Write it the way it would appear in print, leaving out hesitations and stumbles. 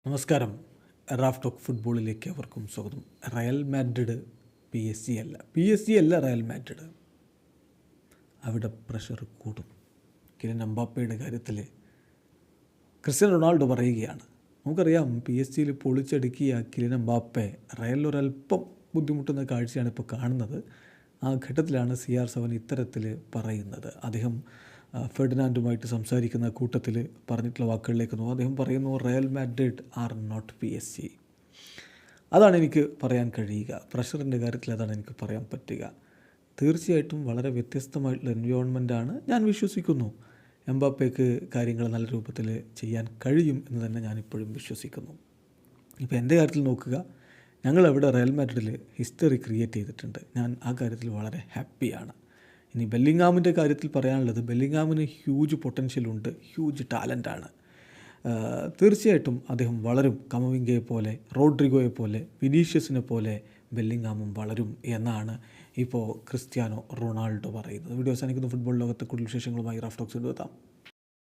നമസ്കാരം. Raf talk ഫുട്ബോളിലേക്ക് അവർക്കും സ്വാഗതം. Real Madrid P S G അല്ല റയൽ മാഡ്രിഡ്. അവിടെ പ്രഷർ കൂടും. കിലിയൻ എംബാപ്പയുടെ കാര്യത്തിൽ ക്രിസ്ത്യാനോ റൊണാൾഡോ പറയുകയാണ്, നമുക്കറിയാം പി എസ് ജിയിൽ പൊളിച്ചടുക്കിയ കിലിയൻ എംബാപ്പെ റയലിൽ ഒരല്പം ബുദ്ധിമുട്ടുന്ന കാഴ്ചയാണ് ഇപ്പോൾ കാണുന്നത്. ആ ഘട്ടത്തിലാണ് CR7 ഇത്തരത്തിൽ പറയുന്നത്. അദ്ദേഹം ഫെർഡിനാൻഡുമായിട്ട് സംസാരിക്കുന്ന കൂട്ടത്തിൽ പറഞ്ഞിട്ടുള്ള വാക്കുകളിലേക്ക് നോക്കും. അദ്ദേഹം പറയുന്നു, Real Madrid are not PSG. അതാണ് എനിക്ക് പറയാൻ കഴിയുക. പ്രഷറിൻ്റെ കാര്യത്തിൽ അതാണ് എനിക്ക് പറയാൻ പറ്റുക. തീർച്ചയായിട്ടും വളരെ വ്യത്യസ്തമായിട്ടുള്ള എൻവയോൺമെൻറ്റാണ്. ഞാൻ വിശ്വസിക്കുന്നു എംബാപ്പയ്ക്ക് കാര്യങ്ങൾ നല്ല രൂപത്തിൽ ചെയ്യാൻ കഴിയും എന്ന് തന്നെ ഞാനിപ്പോഴും വിശ്വസിക്കുന്നു. ഇപ്പോൾ എൻ്റെ കാര്യത്തിൽ നോക്കുക, ഞങ്ങളവിടെ റയൽ മാഡ്രിഡിൽ ഹിസ്റ്ററി ക്രിയേറ്റ് ചെയ്തിട്ടുണ്ട്. ഞാൻ ആ കാര്യത്തിൽ വളരെ ഹാപ്പിയാണ്. ഇനി ബെല്ലിങ്ങാമിൻ്റെ കാര്യത്തിൽ പറയാനുള്ളത്, ബെല്ലിങ്ങാമിന് ഹ്യൂജ് പൊട്ടൻഷ്യലുണ്ട്, ഹ്യൂജ് ടാലൻ്റാണ്. തീർച്ചയായിട്ടും അദ്ദേഹം വളരും. കമവിംഗയെ പോലെ, റോഡ്രിഗോയെ പോലെ, വിനീഷ്യസിനെ പോലെ ബെല്ലിങ്ങാമും വളരും എന്നാണ് ഇപ്പോൾ ക്രിസ്ത്യാനോ റൊണാൾഡോ പറയുന്നത്. വീഡിയോ അവസാനിക്കുന്ന. ഫുട്ബോൾ ലോകത്തെ കൂടുതൽ വിശേഷങ്ങളുമായി റാഫ് ടോക്സ് എത്താം.